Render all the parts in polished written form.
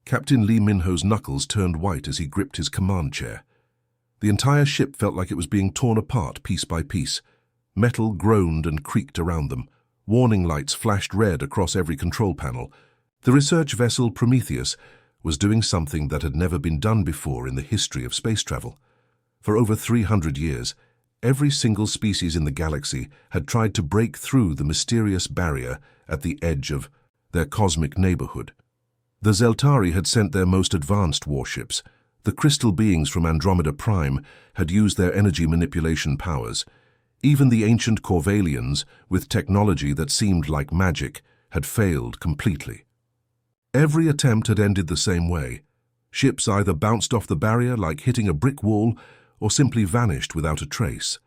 Captain Lee Minho's knuckles turned white as he gripped his command chair. The entire ship felt like it was being torn apart piece by piece. Metal groaned and creaked around them. Warning lights flashed red across every control panel. The research vessel Prometheus was doing something that had never been done before in the history of space travel. For over 300 years, every single species in the galaxy had tried to break through the mysterious barrier at the edge of their cosmic neighborhood. The Zeltari had sent their most advanced warships. The crystal beings from Andromeda Prime had used their energy manipulation powers. Even the ancient Corvalians, with technology that seemed like magic, had failed completely. Every attempt had ended the same way. Ships either bounced off the barrier like hitting a brick wall or simply vanished without a trace.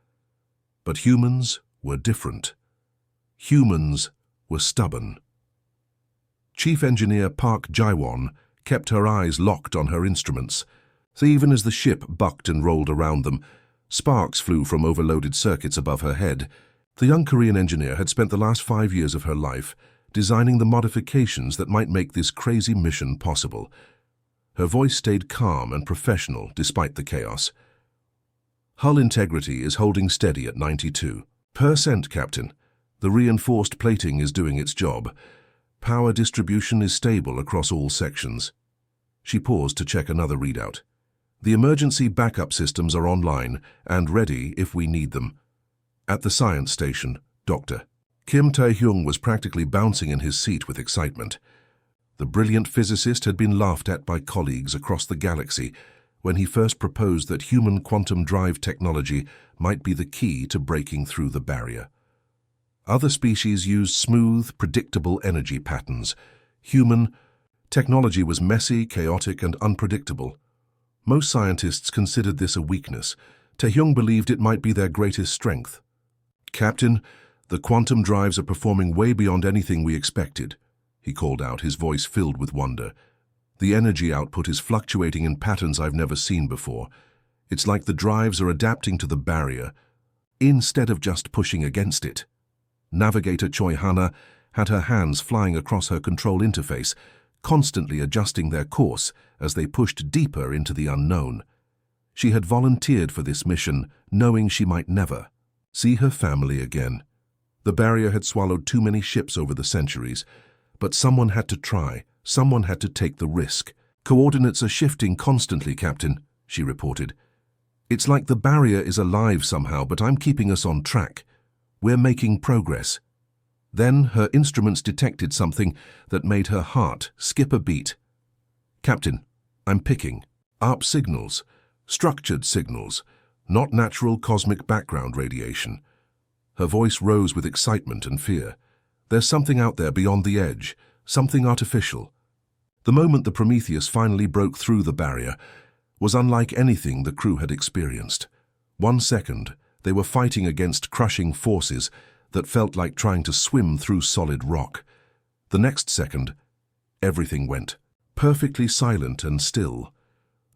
But humans were different. Humans were stubborn. Chief Engineer Park Jaiwon kept her eyes locked on her instruments. So even as the ship bucked and rolled around them, sparks flew from overloaded circuits above her head. The young Korean engineer had spent the last 5 years of her life designing the modifications that might make this crazy mission possible. Her voice stayed calm and professional despite the chaos. Hull integrity is holding steady at 92%, Captain. The reinforced plating is doing its job. Power distribution is stable across all sections. She paused to check another readout. The emergency backup systems are online and ready if we need them. At the science station, Dr. Kim Tae-hyung was practically bouncing in his seat with excitement. The brilliant physicist had been laughed at by colleagues across the galaxy when he first proposed that human quantum drive technology might be the key to breaking through the barrier. Other species used smooth, predictable energy patterns. Human technology was messy, chaotic, and unpredictable. Most scientists considered this a weakness. Tae-hyung believed it might be their greatest strength. Captain, the quantum drives are performing way beyond anything we expected, he called out, his voice filled with wonder. The energy output is fluctuating in patterns I've never seen before. It's like the drives are adapting to the barrier, instead of just pushing against it. Navigator Choi Hana had her hands flying across her control interface, constantly adjusting their course as they pushed deeper into the unknown. She had volunteered for this mission, knowing she might never see her family again. The barrier had swallowed too many ships over the centuries, but someone had to try, someone had to take the risk. Coordinates are shifting constantly, Captain, she reported. It's like the barrier is alive somehow, but I'm keeping us on track. We're making progress. Then her instruments detected something that made her heart skip a beat. Captain, I'm picking up signals, structured signals, not natural cosmic background radiation. Her voice rose with excitement and fear. There's something out there beyond the edge, something artificial. The moment the Prometheus finally broke through the barrier was unlike anything the crew had experienced. 1 second, they were fighting against crushing forces that felt like trying to swim through solid rock. The next second, everything went perfectly silent and still.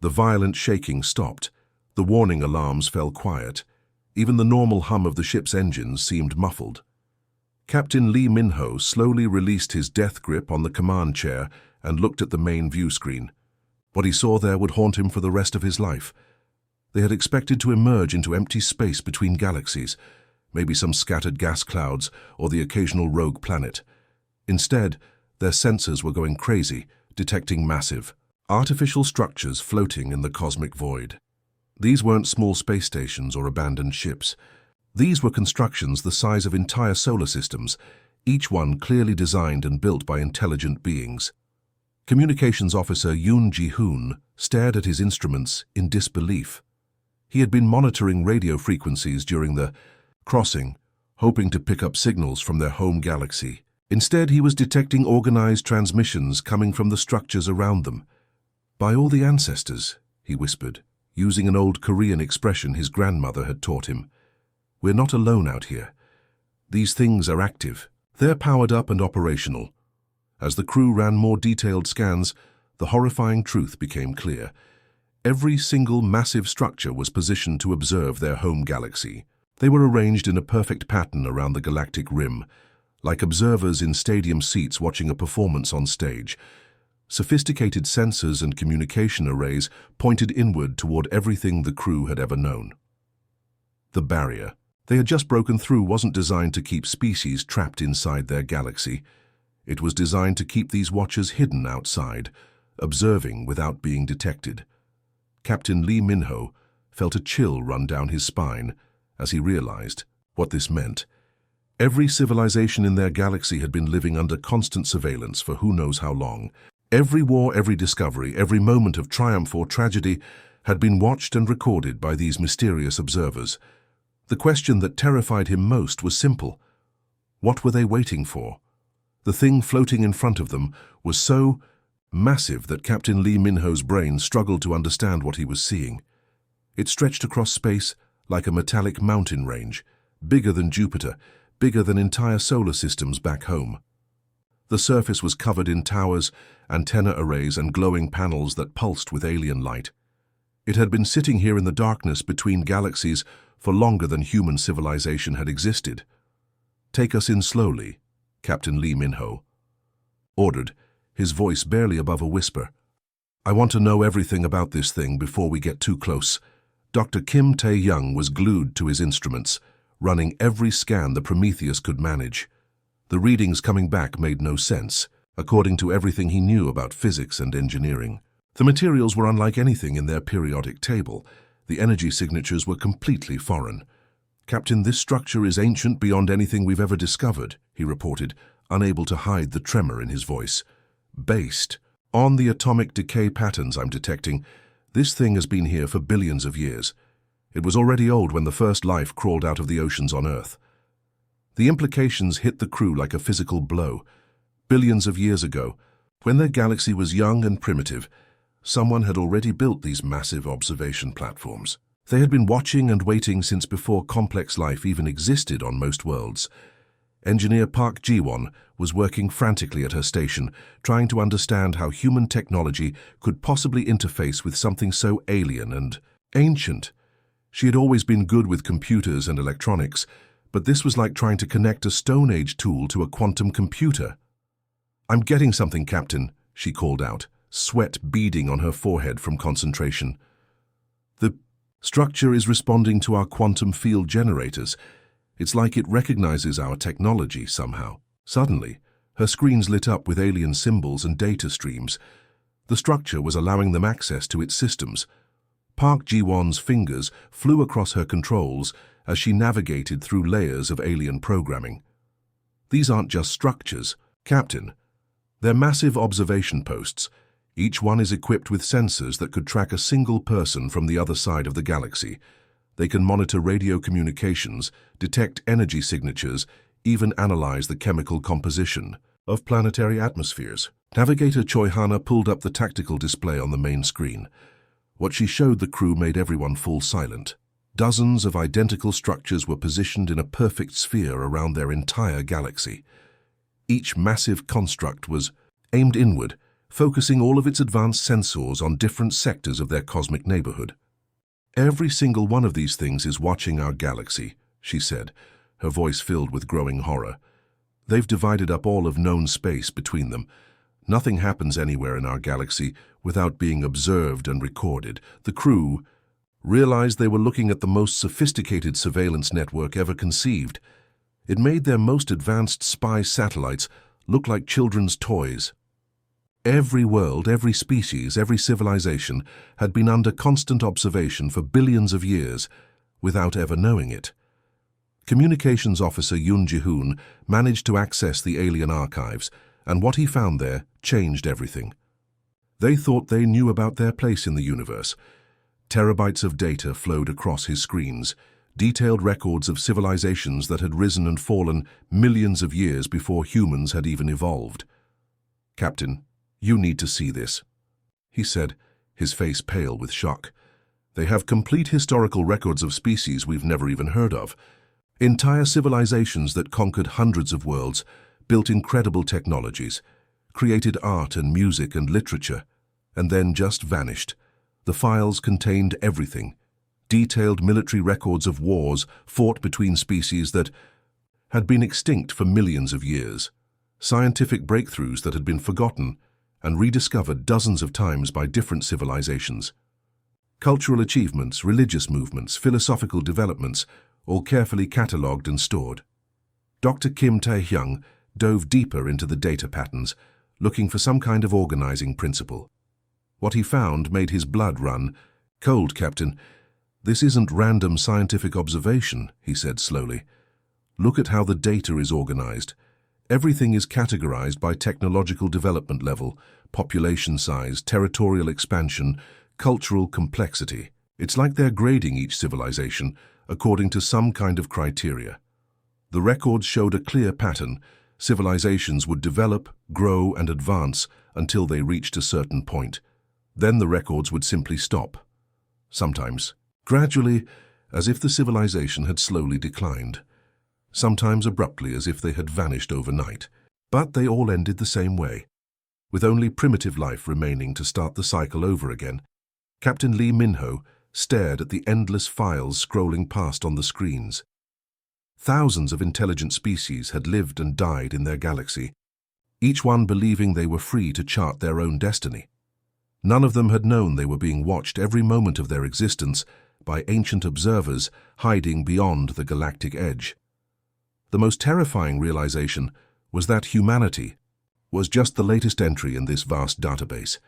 The violent shaking stopped. The warning alarms fell quiet. Even the normal hum of the ship's engines seemed muffled. Captain Lee Minho slowly released his death grip on the command chair and looked at the main view screen. What he saw there would haunt him for the rest of his life. They had expected to emerge into empty space between galaxies, maybe some scattered gas clouds or the occasional rogue planet. Instead, their sensors were going crazy, detecting massive, artificial structures floating in the cosmic void. These weren't small space stations or abandoned ships. These were constructions the size of entire solar systems, each one clearly designed and built by intelligent beings. Communications officer Yoon Ji-hoon stared at his instruments in disbelief. He had been monitoring radio frequencies during the crossing, hoping to pick up signals from their home galaxy. Instead, he was detecting organized transmissions coming from the structures around them. "By all the ancestors," he whispered, using an old Korean expression his grandmother had taught him. "We're not alone out here. These things are active. They're powered up and operational." As the crew ran more detailed scans, the horrifying truth became clear. Every single massive structure was positioned to observe their home galaxy. They were arranged in a perfect pattern around the galactic rim, like observers in stadium seats watching a performance on stage. Sophisticated sensors and communication arrays pointed inward toward everything the crew had ever known. The barrier they had just broken through wasn't designed to keep species trapped inside their galaxy. It was designed to keep these watchers hidden outside, observing without being detected. Captain Lee Minho felt a chill run down his spine as he realized what this meant. Every civilization in their galaxy had been living under constant surveillance for who knows how long. Every war, every discovery, every moment of triumph or tragedy had been watched and recorded by these mysterious observers. The question that terrified him most was simple. What were they waiting for? The thing floating in front of them was so massive that Captain Lee Minho's brain struggled to understand what he was seeing. It stretched across space like a metallic mountain range, bigger than Jupiter, bigger than entire solar systems back home. The surface was covered in towers, antenna arrays, and glowing panels that pulsed with alien light. It had been sitting here in the darkness between galaxies for longer than human civilization had existed. "Take us in slowly," Captain Lee Minho ordered, his voice barely above a whisper. "I want to know everything about this thing before we get too close." Dr. Kim Tae-young was glued to his instruments, running every scan the Prometheus could manage. The readings coming back made no sense, according to everything he knew about physics and engineering. The materials were unlike anything in their periodic table. The energy signatures were completely foreign. "Captain, this structure is ancient beyond anything we've ever discovered," he reported, unable to hide the tremor in his voice. "Based on the atomic decay patterns I'm detecting, this thing has been here for billions of years. It was already old when the first life crawled out of the oceans on Earth." The implications hit the crew like a physical blow. Billions of years ago, when their galaxy was young and primitive, someone had already built these massive observation platforms. They had been watching and waiting since before complex life even existed on most worlds. Engineer Park Ji-won was working frantically at her station, trying to understand how human technology could possibly interface with something so alien and ancient. She had always been good with computers and electronics, but this was like trying to connect a Stone Age tool to a quantum computer. "I'm getting something, Captain," she called out, sweat beading on her forehead from concentration. "The structure is responding to our quantum field generators. It's like it recognizes our technology somehow." Suddenly, her screens lit up with alien symbols and data streams. The structure was allowing them access to its systems. Park Ji-won's fingers flew across her controls as she navigated through layers of alien programming. "These aren't just structures, Captain. They're massive observation posts. Each one is equipped with sensors that could track a single person from the other side of the galaxy. They can monitor radio communications, detect energy signatures, even analyze the chemical composition of planetary atmospheres." Navigator Choi Hana pulled up the tactical display on the main screen. What she showed the crew made everyone fall silent. Dozens of identical structures were positioned in a perfect sphere around their entire galaxy. Each massive construct was aimed inward, focusing all of its advanced sensors on different sectors of their cosmic neighborhood. "Every single one of these things is watching our galaxy," she said, her voice filled with growing horror. "They've divided up all of known space between them. Nothing happens anywhere in our galaxy without being observed and recorded." The crew realized they were looking at the most sophisticated surveillance network ever conceived. It made their most advanced spy satellites look like children's toys. Every world, every species, every civilization had been under constant observation for billions of years without ever knowing it. Communications officer Yoon Ji-hoon managed to access the alien archives, and what he found there changed everything. They thought they knew about their place in the universe. Terabytes of data flowed across his screens, detailed records of civilizations that had risen and fallen millions of years before humans had even evolved. "Captain, you need to see this," he said, his face pale with shock. "They have complete historical records of species we've never even heard of. Entire civilizations that conquered hundreds of worlds, built incredible technologies, created art and music and literature, and then just vanished. The files contained everything. Detailed military records of wars fought between species that had been extinct for millions of years. Scientific breakthroughs that had been forgotten, and rediscovered dozens of times by different civilizations. Cultural achievements, religious movements, philosophical developments, all carefully catalogued and stored. Dr. Kim Tae-hyung dove deeper into the data patterns, looking for some kind of organizing principle. What he found made his blood run cold, Captain. This isn't random scientific observation, he said slowly. Look at how the data is organized. Everything is categorized by technological development level, population size, territorial expansion, cultural complexity. It's like they're grading each civilization according to some kind of criteria. The records showed a clear pattern. Civilizations would develop, grow, and advance until they reached a certain point. Then the records would simply stop. Sometimes, gradually, as if the civilization had slowly declined. Sometimes abruptly, as if they had vanished overnight. But they all ended the same way, with only primitive life remaining to start the cycle over again. Captain Lee Min-ho stared at the endless files scrolling past on the screens. Thousands of intelligent species had lived and died in their galaxy, each one believing they were free to chart their own destiny. None of them had known they were being watched every moment of their existence by ancient observers hiding beyond the galactic edge. The most terrifying realization was that humanity was just the latest entry in this vast database.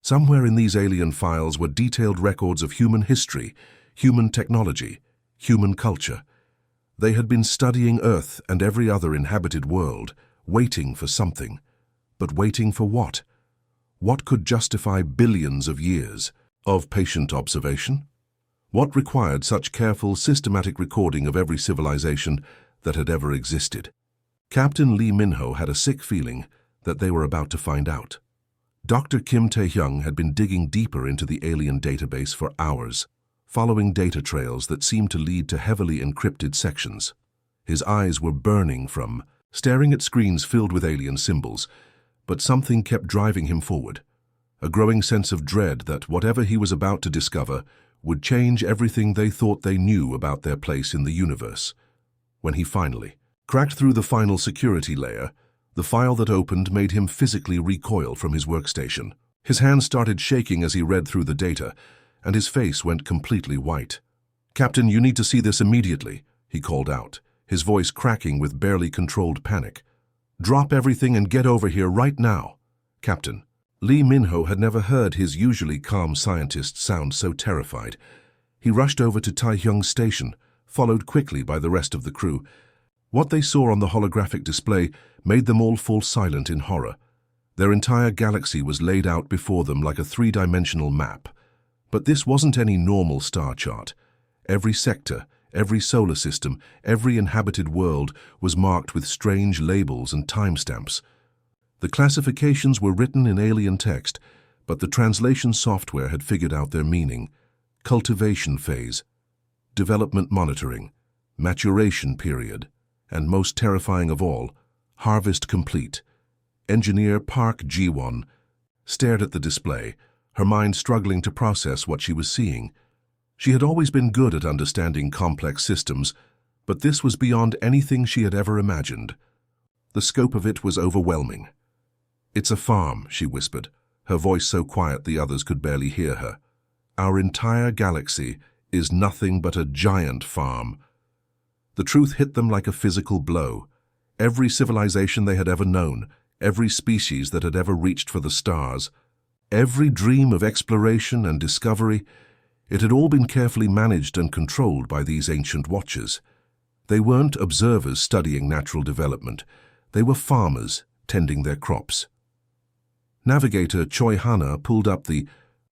Somewhere in these alien files were detailed records of human history, human technology, human culture. They had been studying Earth and every other inhabited world, waiting for something. But waiting for what? What could justify billions of years of patient observation? What required such careful, systematic recording of every civilization that had ever existed? Captain Lee Min-ho had a sick feeling that they were about to find out. Dr. Kim Tae-hyung had been digging deeper into the alien database for hours, following data trails that seemed to lead to heavily encrypted sections. His eyes were burning from staring at screens filled with alien symbols, but something kept driving him forward, a growing sense of dread that whatever he was about to discover would change everything they thought they knew about their place in the universe. When he finally cracked through the final security layer, the file that opened made him physically recoil from his workstation. His hands started shaking as he read through the data, and his face went completely white. "Captain, you need to see this immediately," he called out, his voice cracking with barely controlled panic. "Drop everything and get over here right now." Captain. Lee Min-ho had never heard his usually calm scientist sound so terrified. He rushed over to Tae-hyung's station, followed quickly by the rest of the crew. What they saw on the holographic display made them all fall silent in horror. Their entire galaxy was laid out before them like a three-dimensional map. But this wasn't any normal star chart. Every sector, every solar system, every inhabited world was marked with strange labels and timestamps. The classifications were written in alien text, but the translation software had figured out their meaning. Cultivation phase, development monitoring, maturation period, and most terrifying of all, harvest complete. Engineer Park Ji-won stared at the display, her mind struggling to process what she was seeing. She had always been good at understanding complex systems, but this was beyond anything she had ever imagined. The scope of it was overwhelming. "It's a farm," she whispered, her voice so quiet the others could barely hear her. "Our entire galaxy is nothing but a giant farm." The truth hit them like a physical blow. Every civilization they had ever known, every species that had ever reached for the stars, every dream of exploration and discovery, it had all been carefully managed and controlled by these ancient watchers. They weren't observers studying natural development. They were farmers tending their crops. Navigator Choi Hana pulled up the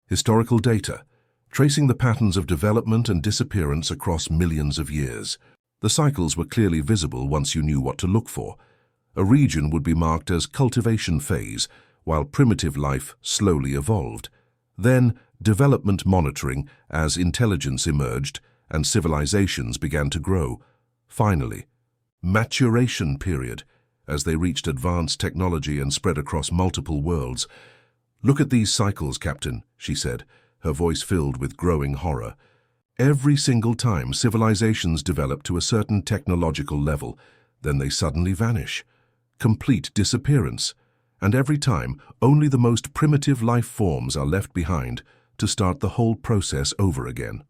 historical data, tracing the patterns of development and disappearance across millions of years. The cycles were clearly visible once you knew what to look for. A region would be marked as cultivation phase, while primitive life slowly evolved. Then development monitoring as intelligence emerged and civilizations began to grow. Finally, maturation period, as they reached advanced technology and spread across multiple worlds. "Look at these cycles, Captain," she said, her voice filled with growing horror. "Every single time civilizations develop to a certain technological level, then they suddenly vanish. Complete disappearance. And every time, only the most primitive life forms are left behind to start the whole process over again.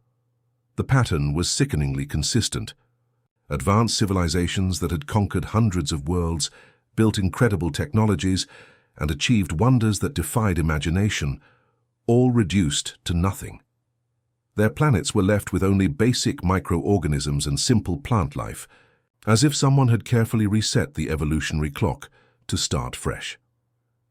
The pattern was sickeningly consistent. Advanced civilizations that had conquered hundreds of worlds, built incredible technologies, and achieved wonders that defied imagination, all reduced to nothing. Their planets were left with only basic microorganisms and simple plant life, as if someone had carefully reset the evolutionary clock to start fresh.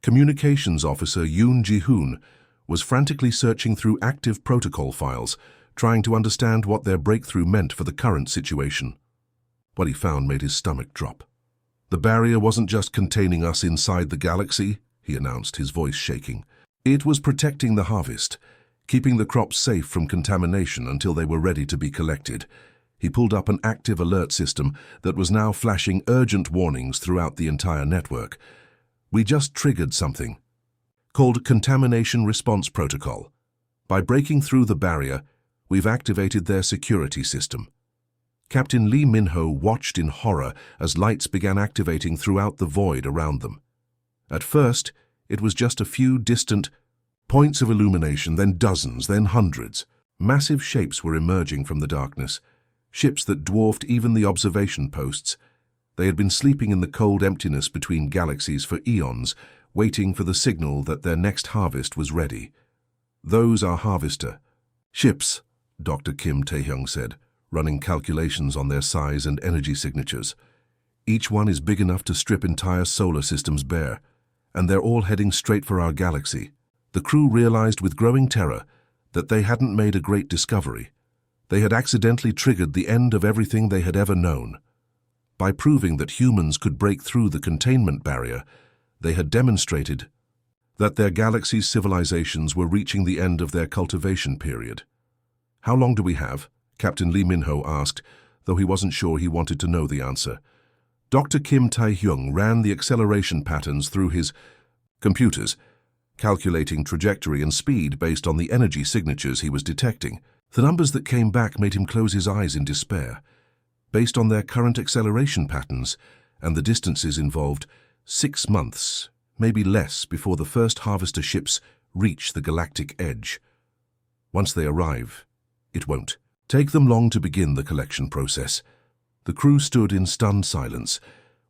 Communications officer Yoon Ji-hoon was frantically searching through active protocol files, trying to understand what their breakthrough meant for the current situation. What he found made his stomach drop. "The barrier wasn't just containing us inside the galaxy," he announced, his voice shaking. "It was protecting the harvest, keeping the crops safe from contamination until they were ready to be collected." He pulled up an active alert system that was now flashing urgent warnings throughout the entire network. "We just triggered something called Contamination Response Protocol. By breaking through the barrier, we've activated their security system." Captain Lee Min-ho watched in horror as lights began activating throughout the void around them. At first, it was just a few distant points of illumination, then dozens, then hundreds. Massive shapes were emerging from the darkness, ships that dwarfed even the observation posts. They had been sleeping in the cold emptiness between galaxies for eons, waiting for the signal that their next harvest was ready. "Those are harvester ships," Dr. Kim Tae-hyung said, running calculations on their size and energy signatures. "Each one is big enough to strip entire solar systems bare, and they're all heading straight for our galaxy." The crew realized with growing terror that they hadn't made a great discovery. They had accidentally triggered the end of everything they had ever known. By proving that humans could break through the containment barrier, they had demonstrated that their galaxy's civilizations were reaching the end of their cultivation period. "How long do we have?" Captain Lee Min-ho asked, though he wasn't sure he wanted to know the answer. Dr. Kim Tae-hyung ran the acceleration patterns through his computers, calculating trajectory and speed based on the energy signatures he was detecting. The numbers that came back made him close his eyes in despair. Based on their current acceleration patterns and the distances involved, 6 months, maybe less, before the first harvester ships reach the galactic edge. Once they arrive, it won't take them long to begin the collection process. The crew stood in stunned silence,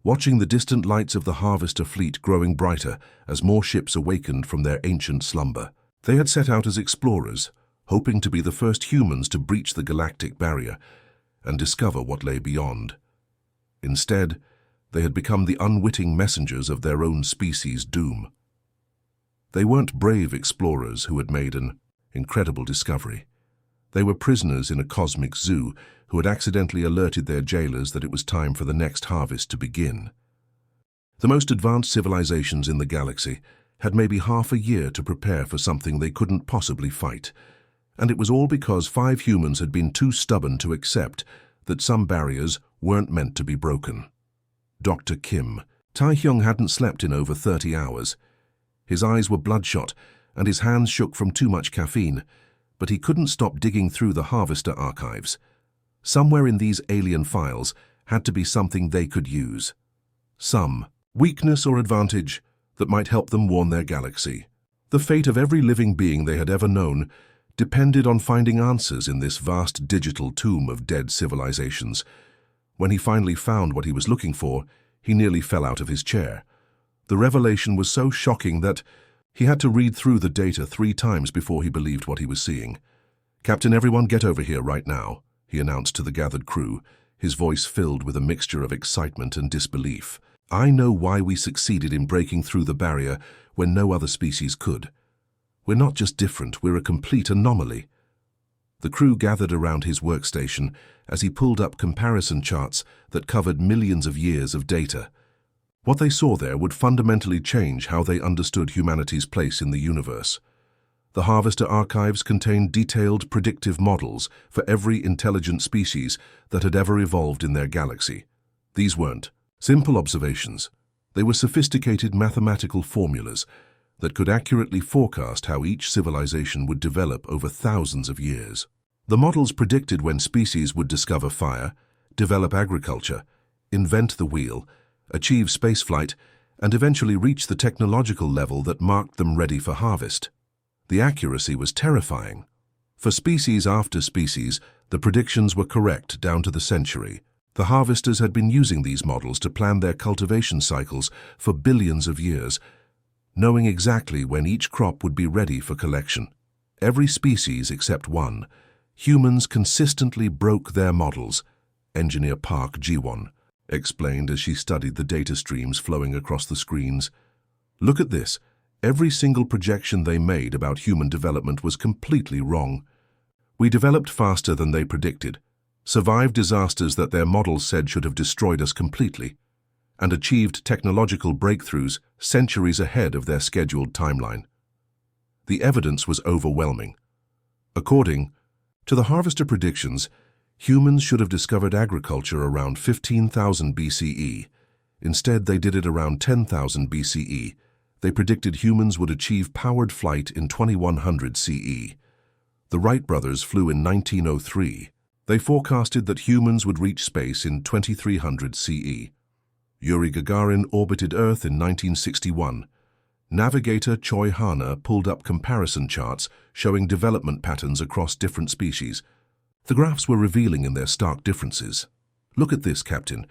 watching the distant lights of the harvester fleet growing brighter as more ships awakened from their ancient slumber. They had set out as explorers, hoping to be the first humans to breach the galactic barrier and discover what lay beyond. Instead, they had become the unwitting messengers of their own species' doom. They weren't brave explorers who had made an incredible discovery. They were prisoners in a cosmic zoo who had accidentally alerted their jailers that it was time for the next harvest to begin. The most advanced civilizations in the galaxy had maybe half a year to prepare for something they couldn't possibly fight, and it was all because 5 humans had been too stubborn to accept that some barriers weren't meant to be broken. Dr. Kim Tae-hyung hadn't slept in over 30 hours. His eyes were bloodshot and his hands shook from too much caffeine, but he couldn't stop digging through the harvester archives. Somewhere in these alien files had to be something they could use. Some weakness or advantage that might help them warn their galaxy. The fate of every living being they had ever known depended on finding answers in this vast digital tomb of dead civilizations. When he finally found what he was looking for, he nearly fell out of his chair. The revelation was so shocking that he had to read through the data 3 times before he believed what he was seeing. "Captain, everyone get over here right now," he announced to the gathered crew, his voice filled with a mixture of excitement and disbelief. "I know why we succeeded in breaking through the barrier when no other species could. We're not just different, we're a complete anomaly." The crew gathered around his workstation as he pulled up comparison charts that covered millions of years of data. What they saw there would fundamentally change how they understood humanity's place in the universe. The Harvester archives contained detailed predictive models for every intelligent species that had ever evolved in their galaxy. These weren't simple observations. They were sophisticated mathematical formulas that could accurately forecast how each civilization would develop over thousands of years. The models predicted when species would discover fire, develop agriculture, invent the wheel, achieve spaceflight, and eventually reached the technological level that marked them ready for harvest. The accuracy was terrifying. For species after species, the predictions were correct down to the century. The harvesters had been using these models to plan their cultivation cycles for billions of years, knowing exactly when each crop would be ready for collection. Every species except one, humans consistently broke their models, Engineer Park Ji-won explained as she studied the data streams flowing across the screens. Look at this. Every single projection they made about human development was completely wrong. We developed faster than they predicted, survived disasters that their models said should have destroyed us completely, and achieved technological breakthroughs centuries ahead of their scheduled timeline. The evidence was overwhelming. According to the harvester predictions, humans should have discovered agriculture around 15,000 BCE. Instead, they did it around 10,000 BCE. They predicted humans would achieve powered flight in 2100 CE. The Wright brothers flew in 1903. They forecasted that humans would reach space in 2300 CE. Yuri Gagarin orbited Earth in 1961. Navigator Choi Hana pulled up comparison charts showing development patterns across different species. The graphs were revealing in their stark differences. Look at this, Captain.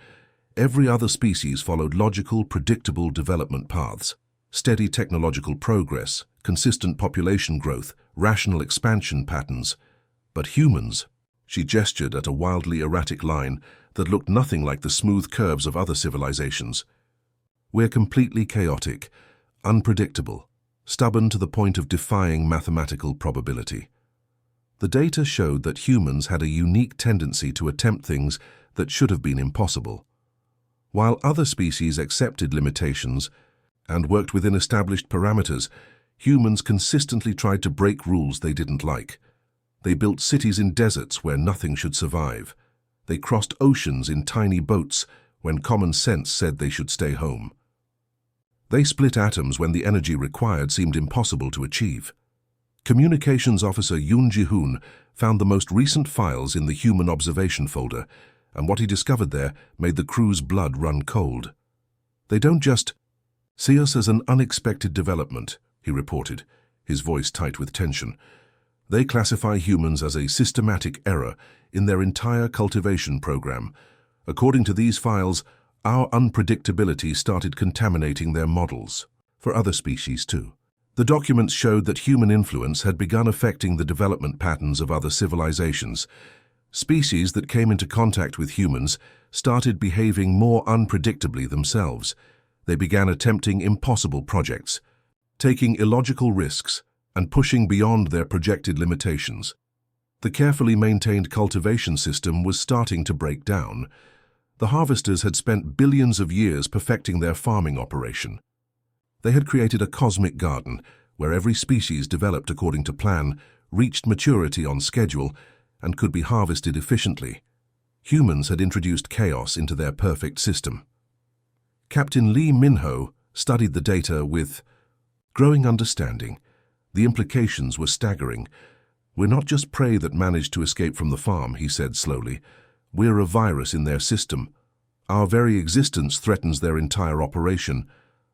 Every other species followed logical, predictable development paths. Steady technological progress, consistent population growth, rational expansion patterns. But humans, she gestured at a wildly erratic line that looked nothing like the smooth curves of other civilizations. We're completely chaotic, unpredictable, stubborn to the point of defying mathematical probability. The data showed that humans had a unique tendency to attempt things that should have been impossible. While other species accepted limitations and worked within established parameters, humans consistently tried to break rules they didn't like. They built cities in deserts where nothing should survive. They crossed oceans in tiny boats when common sense said they should stay home. They split atoms when the energy required seemed impossible to achieve. Communications officer Yoon Ji-hoon found the most recent files in the human observation folder, and what he discovered there made the crew's blood run cold. They don't just see us as an unexpected development, he reported, his voice tight with tension. They classify humans as a systematic error in their entire cultivation program. According to these files, our unpredictability started contaminating their models, for other species too. The documents showed that human influence had begun affecting the development patterns of other civilizations. Species that came into contact with humans started behaving more unpredictably themselves. They began attempting impossible projects, taking illogical risks, and pushing beyond their projected limitations. The carefully maintained cultivation system was starting to break down. The harvesters had spent billions of years perfecting their farming operation. They had created a cosmic garden where every species developed according to plan, reached maturity on schedule, and could be harvested efficiently. Humans had introduced chaos into their perfect system. Captain Lee Min-ho studied the data with growing understanding. The implications were staggering. We're not just prey that managed to escape from the farm, he said slowly. We're a virus in their system. Our very existence threatens their entire operation.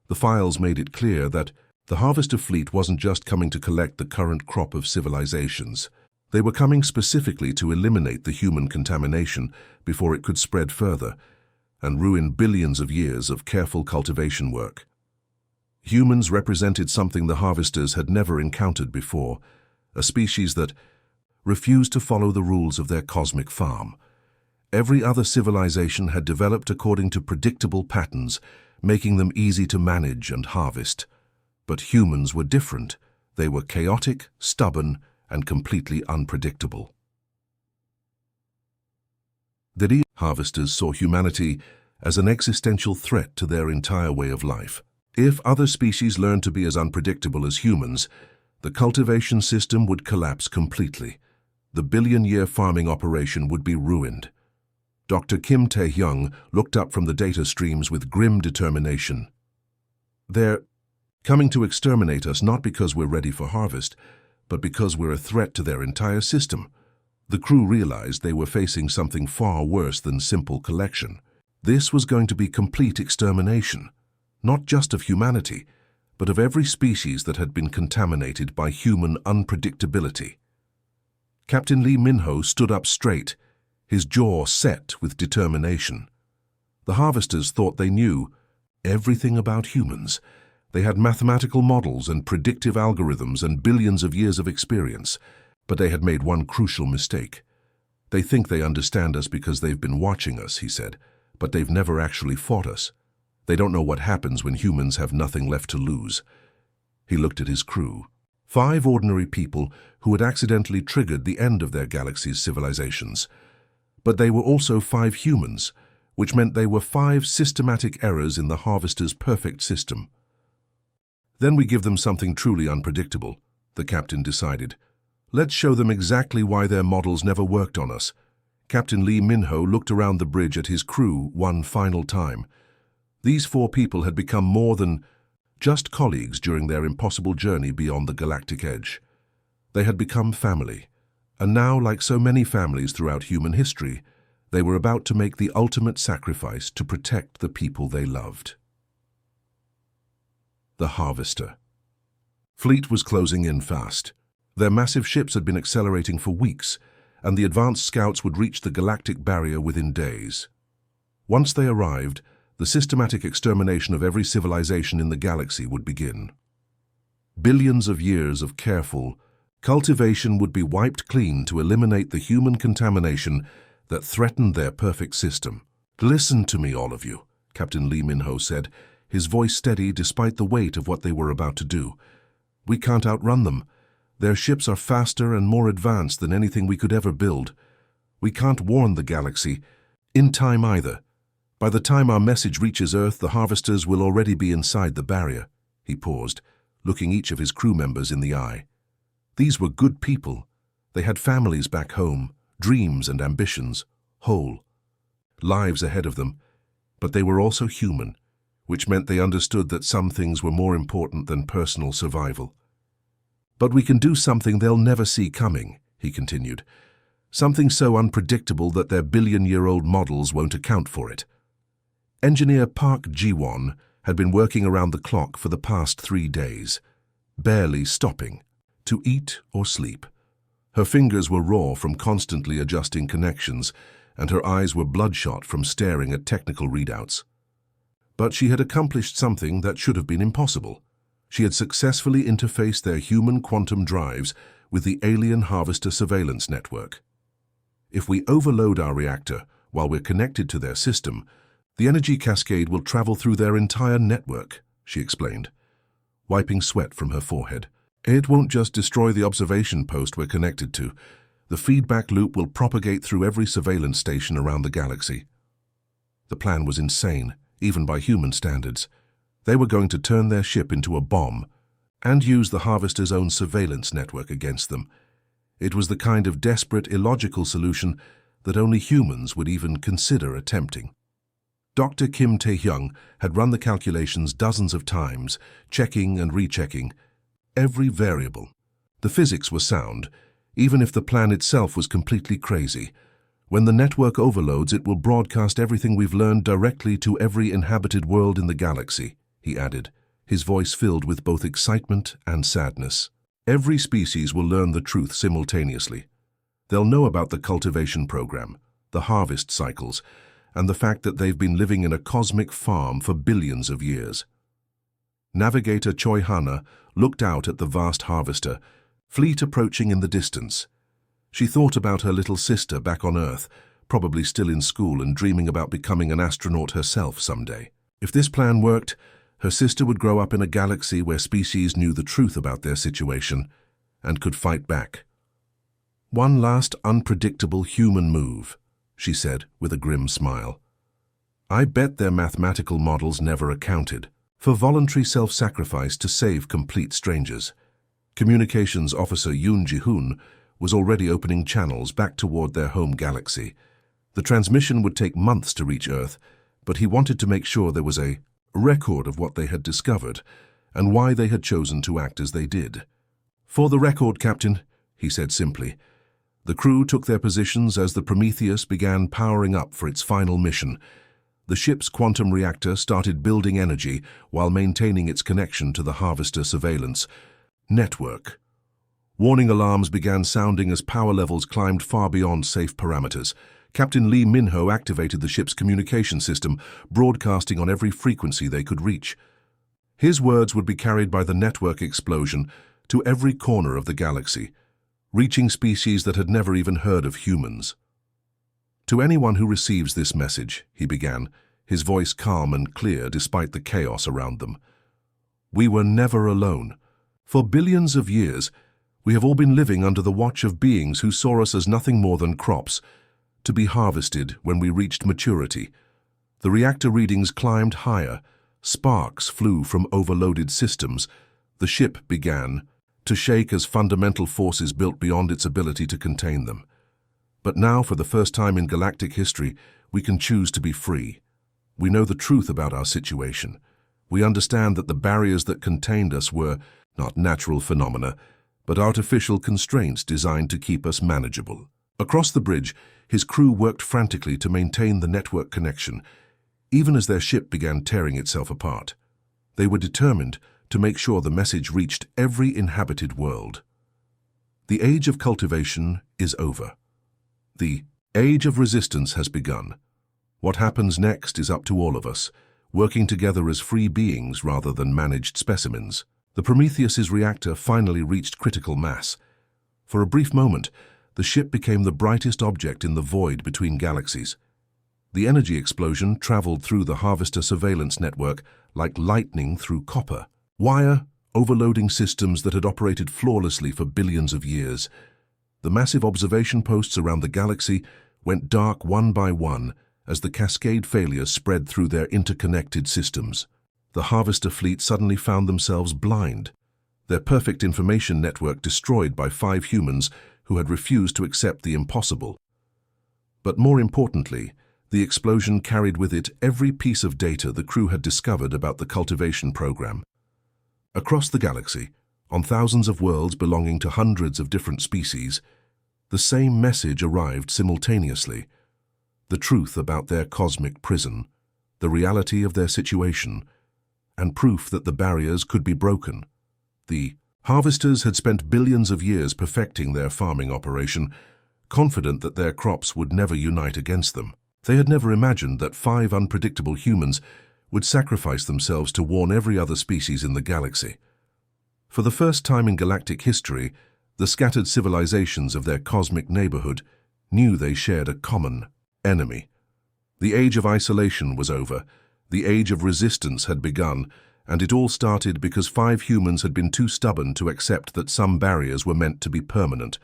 The files made it clear that the harvester fleet wasn't just coming to collect the current crop of civilizations. They were coming specifically to eliminate the human contamination before it could spread further and ruin billions of years of careful cultivation work. Humans represented something the harvesters had never encountered before, a species that refused to follow the rules of their cosmic farm. Every other civilization had developed according to predictable patterns, making them easy to manage and harvest. But humans were different. They were chaotic, stubborn, and completely unpredictable. The harvesters saw humanity as an existential threat to their entire way of life. If other species learned to be as unpredictable as humans, the cultivation system would collapse completely. The billion-year farming operation would be ruined. Dr. Kim Tae-hyung looked up from the data streams with grim determination. They're coming to exterminate us not because we're ready for harvest, but because we're a threat to their entire system. The crew realized they were facing something far worse than simple collection. This was going to be complete extermination. not just of humanity, but of every species that had been contaminated by human unpredictability. Captain Lee Minho stood up straight, his jaw set with determination. The harvesters thought they knew everything about humans. They had mathematical models and predictive algorithms and billions of years of experience, but they had made one crucial mistake. They think they understand us because they've been watching us, he said, but they've never actually fought us. They don't know what happens when humans have nothing left to lose. He looked at his crew. 5 ordinary people who had accidentally triggered the end of their galaxy's civilizations. But they were also 5 humans, which meant they were 5 systematic errors in the harvester's perfect system. Then we give them something truly unpredictable, the captain decided. Let's show them exactly why their models never worked on us. Captain Lee Minho looked around the bridge at his crew one final time. These 4 people had become more than just colleagues during their impossible journey beyond the galactic edge. They had become family, and now, like so many families throughout human history, they were about to make the ultimate sacrifice to protect the people they loved. The Harvester. Fleet was closing in fast. Their massive ships had been accelerating for weeks, and the advanced scouts would reach the galactic barrier within days. Once they arrived, the systematic extermination of every civilization in the galaxy would begin. Billions of years of careful cultivation would be wiped clean to eliminate the human contamination that threatened their perfect system. Listen to me, all of you, Captain Lee Minho said, his voice steady despite the weight of what they were about to do. We can't outrun them. Their ships are faster and more advanced than anything we could ever build. We can't warn the galaxy in time either. By the time our message reaches Earth, the harvesters will already be inside the barrier. He paused, looking each of his crew members in the eye. These were good people. They had families back home, dreams and ambitions, whole lives ahead of them. But they were also human, which meant they understood that some things were more important than personal survival. But we can do something they'll never see coming, he continued. Something so unpredictable that their billion-year-old models won't account for it. Engineer Park Ji-won had been working around the clock for the past 3 days, barely stopping to eat or sleep. Her fingers were raw from constantly adjusting connections, and her eyes were bloodshot from staring at technical readouts. But she had accomplished something that should have been impossible. She had successfully interfaced their human quantum drives with the alien harvester surveillance network. If we overload our reactor while we're connected to their system, the energy cascade will travel through their entire network, she explained, wiping sweat from her forehead. It won't just destroy the observation post we're connected to. The feedback loop will propagate through every surveillance station around the galaxy. The plan was insane, even by human standards. They were going to turn their ship into a bomb and use the harvester's own surveillance network against them. It was the kind of desperate, illogical solution that only humans would even consider attempting. Dr. Kim Tae-hyung had run the calculations dozens of times, checking and rechecking every variable. The physics were sound, even if the plan itself was completely crazy. When the network overloads, it will broadcast everything we've learned directly to every inhabited world in the galaxy, he added, his voice filled with both excitement and sadness. Every species will learn the truth simultaneously. They'll know about the cultivation program, the harvest cycles, and the fact that they've been living in a cosmic farm for billions of years. Navigator Choi Hana looked out at the vast harvester, fleet approaching in the distance. She thought about her little sister back on Earth, probably still in school and dreaming about becoming an astronaut herself someday. If this plan worked, her sister would grow up in a galaxy where species knew the truth about their situation and could fight back. One last unpredictable human move, she said with a grim smile. I bet their mathematical models never accounted for voluntary self-sacrifice to save complete strangers. Communications officer Yoon Ji-hoon was already opening channels back toward their home galaxy. The transmission would take months to reach Earth, but he wanted to make sure there was a record of what they had discovered and why they had chosen to act as they did. For the record, Captain, he said simply. The crew took their positions as the Prometheus began powering up for its final mission. The The ship's quantum reactor started building energy while maintaining its connection to the Harvester surveillance network. Warning alarms began sounding as power levels climbed far beyond safe parameters. Captain Lee Minho activated the ship's communication system, broadcasting on every frequency they could reach. His words would be carried by the network explosion to every corner of the galaxy, reaching species that had never even heard of humans. "To anyone who receives this message," he began, his voice calm and clear despite the chaos around them, "we were never alone. For billions of years, we have all been living under the watch of beings who saw us as nothing more than crops, to be harvested when we reached maturity. The reactor readings climbed higher, sparks flew from overloaded systems. The ship began to shake as fundamental forces built beyond its ability to contain them. But now, for the first time in galactic history, we can choose to be free. We know the truth about our situation. We understand that the barriers that contained us were not natural phenomena, but artificial constraints designed to keep us manageable." Across the bridge, his crew worked frantically to maintain the network connection, even as their ship began tearing itself apart. They were determined to make sure the message reached every inhabited world. The age of cultivation is over. The age of resistance has begun. What happens next is up to all of us, working together as free beings rather than managed specimens. The Prometheus's reactor finally reached critical mass. For a brief moment, the ship became the brightest object in the void between galaxies. The energy explosion traveled through the Harvester surveillance network like lightning through copper wire, overloading systems that had operated flawlessly for billions of years. The massive observation posts around the galaxy went dark one by one as the cascade failures spread through their interconnected systems. The Harvester fleet suddenly found themselves blind, their perfect information network destroyed by 5 humans who had refused to accept the impossible. But more importantly, the explosion carried with it every piece of data the crew had discovered about the cultivation program. Across the galaxy, on thousands of worlds belonging to hundreds of different species, the same message arrived simultaneously: the truth about their cosmic prison, the reality of their situation, and proof that the barriers could be broken. The Harvesters had spent billions of years perfecting their farming operation, confident that their crops would never unite against them. They had never imagined that 5 unpredictable humans would sacrifice themselves to warn every other species in the galaxy. For the first time in galactic history, the scattered civilizations of their cosmic neighborhood knew they shared a common enemy. The age of isolation was over, the age of resistance had begun, and it all started because 5 humans had been too stubborn to accept that some barriers were meant to be permanent.